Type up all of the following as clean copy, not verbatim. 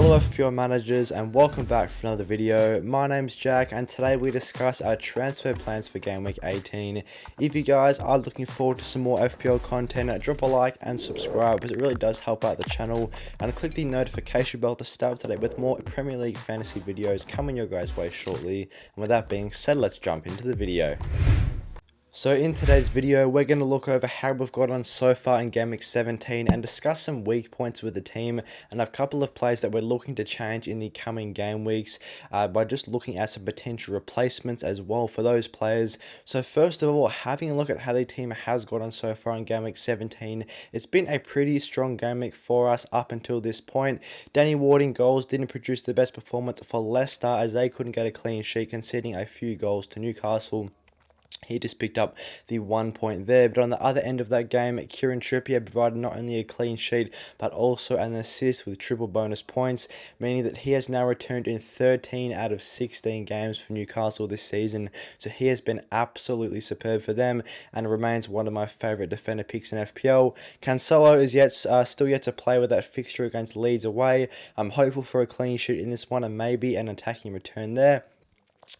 Hello FPL managers and welcome back for another video. My name's Jack and today we discuss our transfer plans for game week 18. If you guys are looking forward to some more FPL content, drop a like and subscribe because it really does help out the channel, and click the notification bell to stay up to date with more Premier League fantasy videos coming your guys' way shortly. And with that being said, let's jump into the video. So in today's video, we're going to look over how we've got on so far in Game Week 17 and discuss some weak points with the team and a couple of players that we're looking to change in the coming game weeks by just looking at some potential replacements as well for those players. So first of all, having a look at how the team has got on so far in Game Week 17, it's been a pretty strong game week for us up until this point. Danny Ward in goals didn't produce the best performance for Leicester as they couldn't get a clean sheet, conceding a few goals to Newcastle. He just picked up the 1 point there. But on the other end of that game, Kieran Trippier provided not only a clean sheet, but also an assist with triple bonus points, meaning that he has now returned in 13 out of 16 games for Newcastle this season. So he has been absolutely superb for them and remains one of my favourite defender picks in FPL. Cancelo is still yet to play with that fixture against Leeds away. I'm hopeful for a clean sheet in this one and maybe an attacking return there.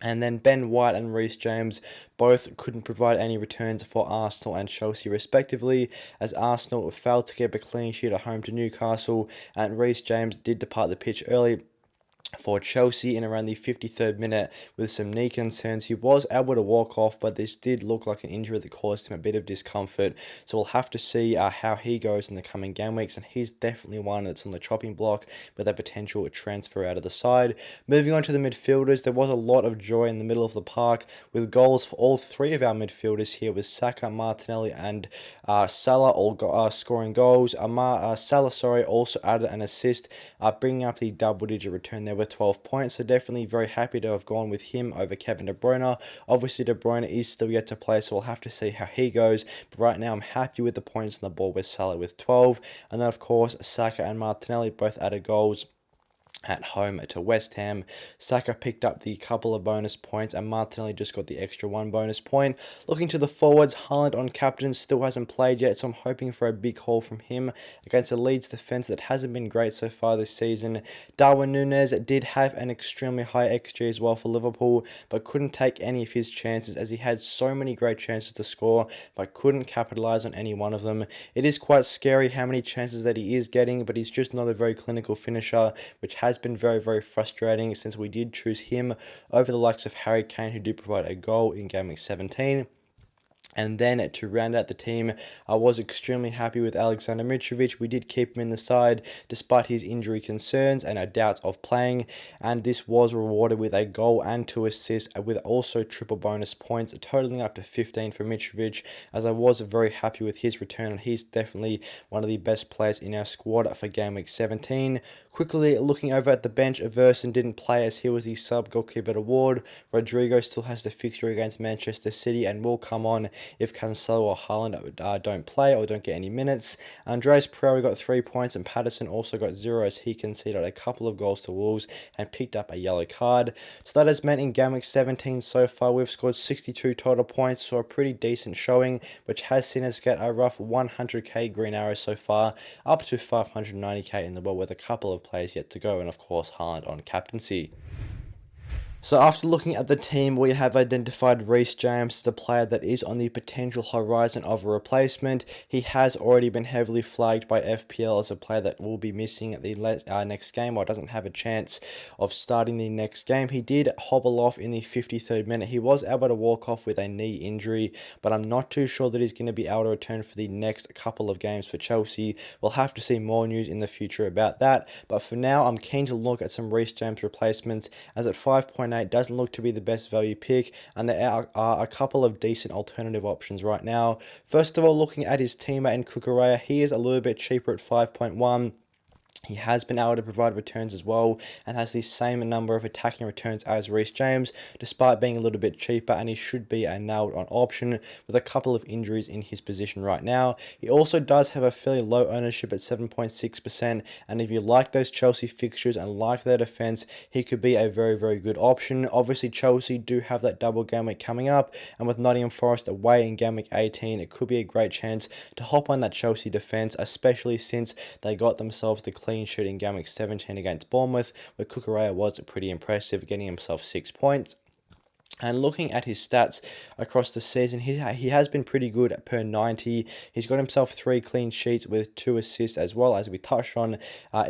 And then Ben White and Reece James both couldn't provide any returns for Arsenal and Chelsea respectively, as Arsenal failed to keep a clean sheet at home to Newcastle, and Reece James did depart the pitch early for Chelsea in around the 53rd minute with some knee concerns. He was able to walk off, but this did look like an injury that caused him a bit of discomfort. So we'll have to see how he goes in the coming game weeks, and he's definitely one that's on the chopping block with a potential transfer out of the side. Moving on to the midfielders, there was a lot of joy in the middle of the park with goals for all three of our midfielders here, with Saka, Martinelli and Salah all scoring goals. Salah also added an assist, bringing up the double-digit return there with 12 points, so definitely very happy to have gone with him over Kevin De Bruyne. Obviously De Bruyne is still yet to play, so we'll have to see how he goes, but right now I'm happy with the points on the board with Salah with 12, and then of course Saka and Martinelli both added goals at home to West Ham. Saka picked up the couple of bonus points and Martinelli just got the extra 1 bonus point. Looking to the forwards, Haaland on captain still hasn't played yet, so I'm hoping for a big haul from him against a Leeds defence that hasn't been great so far this season. Darwin Núñez did have an extremely high XG as well for Liverpool, but couldn't take any of his chances as he had so many great chances to score, but couldn't capitalise on any one of them. It is quite scary how many chances that he is getting, but he's just not a very clinical finisher, which has been very frustrating since we did choose him over the likes of Harry Kane, who did provide a goal in Game Week 17. And then to round out the team, I was extremely happy with Alexander Mitrovic. We did keep him in the side despite his injury concerns and our doubts of playing, and this was rewarded with a goal and 2 assists with also triple bonus points, totaling up to 15 for Mitrovic, as I was very happy with his return, and he's definitely one of the best players in our squad for Game Week 17. Quickly looking over at the bench, Everson didn't play as he was the sub goalkeeper award. Rodrigo still has the fixture against Manchester City and will come on if Cancelo or Haaland don't play or don't get any minutes. Andreas Pereira got 3 points and Patterson also got 0 as he conceded a couple of goals to Wolves and picked up a yellow card. So that has meant in Game Week 17 so far we've scored 62 total points, so a pretty decent showing, which has seen us get a rough 100k green arrows so far, up to 590k in the world with a couple of players yet to go, and of course Haaland on captaincy. So after looking at the team, we have identified Reece James as the player that is on the potential horizon of a replacement. He has already been heavily flagged by FPL as a player that will be missing at the next game, or doesn't have a chance of starting the next game. He did hobble off in the 53rd minute. He was able to walk off with a knee injury, but I'm not too sure that he's going to be able to return for the next couple of games for Chelsea. We'll have to see more news in the future about that, but for now I'm keen to look at some Reece James replacements, as at 5.8 doesn't look to be the best value pick, and there are a couple of decent alternative options right now. First of all, looking at his teammate in Cucurella, he is a little bit cheaper at 5.1. He has been able to provide returns as well and has the same number of attacking returns as Reece James, despite being a little bit cheaper, and he should be a nailed on option with a couple of injuries in his position right now. He also does have a fairly low ownership at 7.6%, and if you like those Chelsea fixtures and like their defence, he could be a very good option. Obviously Chelsea do have that double game week coming up, and with Nottingham Forest away in game week 18, it could be a great chance to hop on that Chelsea defence, especially since they got themselves the clean sheet in game week 17 against Bournemouth, where Cucurella was pretty impressive, getting himself 6 points. And looking at his stats across the season, he has been pretty good per 90. He's got himself 3 clean sheets with 2 assists, as well as we touched on,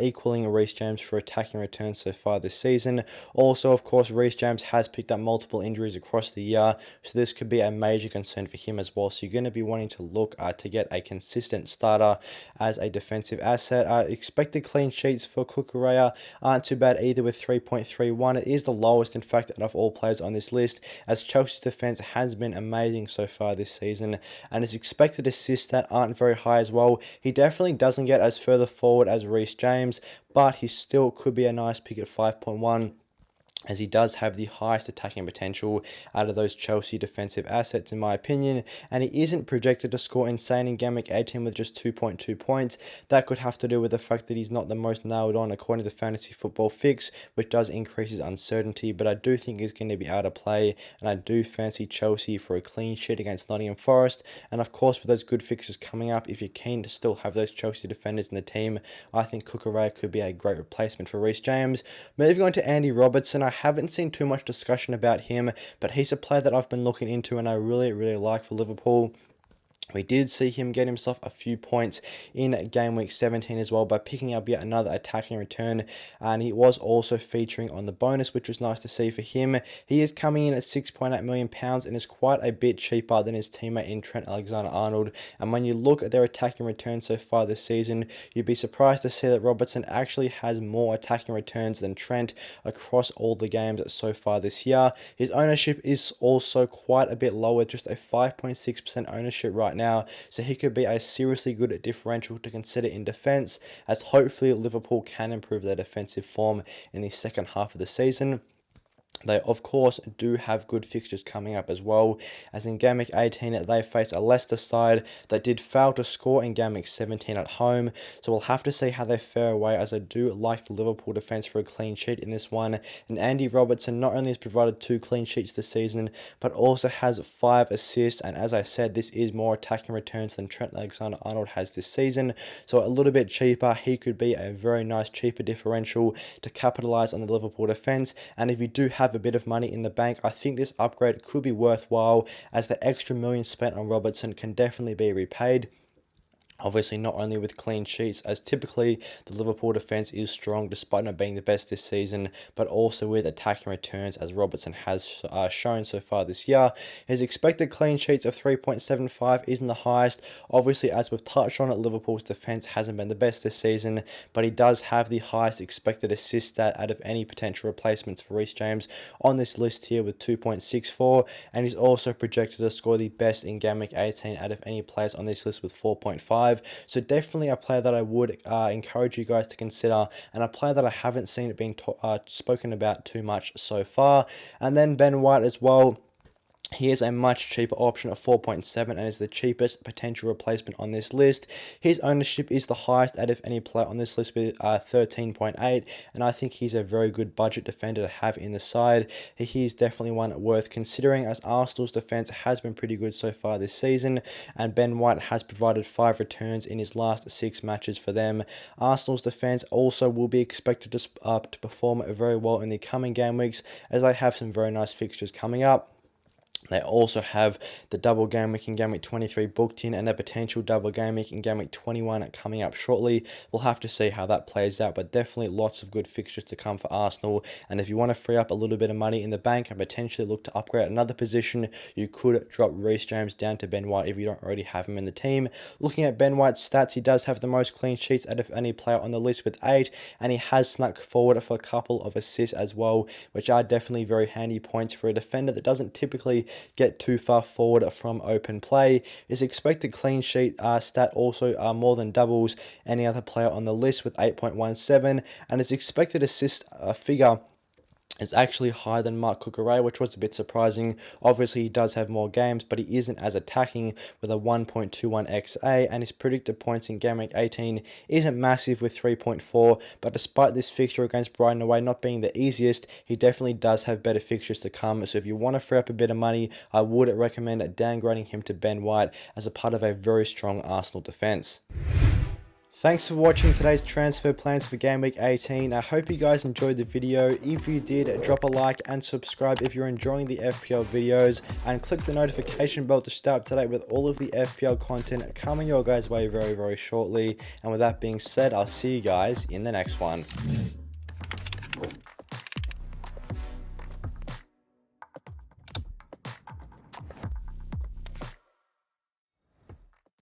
equaling Reece James for attacking returns so far this season. Also, of course, Reece James has picked up multiple injuries across the year, so this could be a major concern for him as well. So you're going to be wanting to look to get a consistent starter as a defensive asset. Expected clean sheets for Cucurella aren't too bad either, with 3.31. It is the lowest, in fact, out of all players on this list, as Chelsea's defence has been amazing so far this season, and his expected assists that aren't very high as well. He definitely doesn't get as further forward as Reece James, but he still could be a nice pick at 5.1. as he does have the highest attacking potential out of those Chelsea defensive assets, in my opinion, and he isn't projected to score insane in game week 18 with just 2.2 points. That could have to do with the fact that he's not the most nailed on according to the Fantasy Football Fix, which does increase his uncertainty, but I do think he's going to be able to play, and I do fancy Chelsea for a clean sheet against Nottingham Forest. And of course, with those good fixtures coming up, if you're keen to still have those Chelsea defenders in the team, I think Cucurella could be a great replacement for Reece James. Moving on to Andy Robertson, I haven't seen too much discussion about him, but he's a player that I've been looking into and I really like for Liverpool. We did see him get himself a few points in game week 17 as well by picking up yet another attacking return, and he was also featuring on the bonus, which was nice to see for him. He is coming in at £6.8 million and is quite a bit cheaper than his teammate in Trent Alexander-Arnold, and when you look at their attacking returns so far this season, you'd be surprised to see that Robertson actually has more attacking returns than Trent across all the games so far this year. His ownership is also quite a bit lower, just a 5.6% ownership right now, so he could be a seriously good differential to consider in defence, as hopefully Liverpool can improve their defensive form in the second half of the season. They, of course, do have good fixtures coming up as well, as in game week 18 they face a Leicester side that did fail to score in game week 17 at home, so we'll have to see how they fare away, as I do like the Liverpool defence for a clean sheet in this one. And Andy Robertson not only has provided 2 clean sheets this season, but also has 5 assists, and as I said, this is more attacking returns than Trent Alexander-Arnold has this season, so a little bit cheaper. He could be a very nice cheaper differential to capitalise on the Liverpool defence. And if you do have a bit of money in the bank, I think this upgrade could be worthwhile, as the extra million spent on Robertson can definitely be repaid. Obviously, not only with clean sheets, as typically the Liverpool defence is strong despite not being the best this season, but also with attacking returns, as Robertson has shown so far this year. His expected clean sheets of 3.75 isn't the highest. Obviously, as we've touched on it, Liverpool's defence hasn't been the best this season, but he does have the highest expected assist stat out of any potential replacements for Reece James on this list here, with 2.64, and he's also projected to score the best in game week 18 out of any players on this list with 4.5. So definitely a player that I would encourage you guys to consider, and a player that I haven't seen it being spoken about too much so far. And then Ben White as well. He is a much cheaper option at 4.7 and is the cheapest potential replacement on this list. His ownership is the highest out of any player on this list with 13.8, and I think he's a very good budget defender to have in the side. He is definitely one worth considering, as Arsenal's defence has been pretty good so far this season, and Ben White has provided 5 returns in his last 6 matches for them. Arsenal's defence also will be expected to perform very well in the coming game weeks, as they have some very nice fixtures coming up. They also have the double game week in game week 23 booked in, and a potential double game week in game week 21 coming up shortly. We'll have to see how that plays out, but definitely lots of good fixtures to come for Arsenal. And if you want to free up a little bit of money in the bank and potentially look to upgrade another position, you could drop Reece James down to Ben White if you don't already have him in the team. Looking at Ben White's stats, he does have the most clean sheets out of any player on the list with 8, and he has snuck forward for a couple of assists as well, which are definitely very handy points for a defender that doesn't typically get too far forward from open play. His expected clean sheet stat also more than doubles any other player on the list with 8.17, and his expected assist figure is actually higher than Marc Cucurella, which was a bit surprising. Obviously, he does have more games, but he isn't as attacking with a 1.21 XA, and his predicted points in game week 18 isn't massive with 3.4, but despite this fixture against Brighton away not being the easiest, he definitely does have better fixtures to come. So if you want to free up a bit of money, I would recommend downgrading him to Ben White as a part of a very strong Arsenal defence. Thanks for watching today's transfer plans for Game Week 18. I hope you guys enjoyed the video. If you did, drop a like and subscribe if you're enjoying the FPL videos, and click the notification bell to stay up to date with all of the FPL content coming your guys' way very, very shortly. And with that being said, I'll see you guys in the next one.